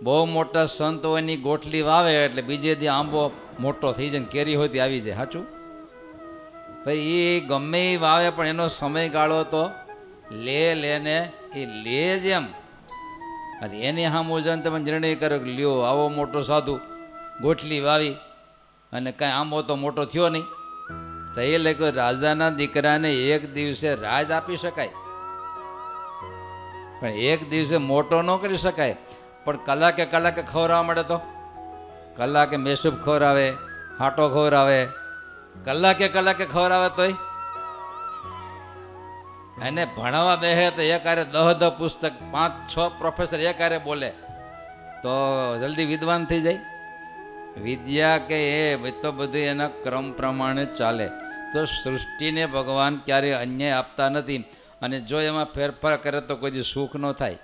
બહુ મોટા સંત હોય એની ગોઠલી વાવે એટલે બીજે દી આંબો મોટો થઈ જાય ને કેરી હોય તે આવી જાય. સાચું ભાઈ? એ ગમે એ વાવે પણ એનો સમયગાળો તો લેને એ લે જ એમ. અને એની સામું જઈને તમે નિર્ણય કરો કે લ્યો આવો મોટો સાધુ ગોઠલી વાવી અને કાંઈ આંબો તો મોટો થયો નહીં. તો એ લખ્યું રાજાના દીકરાને એક દિવસે રાજ આપી શકાય પણ એક દિવસે મોટો ન કરી શકાય. પણ કલાકે ખવડાવવા મળે તો કલાકે મેસૂબ ખવડાવે, હાટો ખવડાવે, કલાકે ખવડાવે તોય એને ભણાવવા બેસે તો એક હારે 10 પુસ્તક 5-6 પ્રોફેસર એક હારે બોલે તો જલ્દી વિદ્વાન થઈ જાય. વિદ્યા કે એ તો બધું એના ક્રમ પ્રમાણે ચાલે. તો સૃષ્ટિને ભગવાન ક્યારેય અન્યાય આપતા નથી અને જો એમાં ફેરફાર કરે તો કોઈ સુખ ન થાય.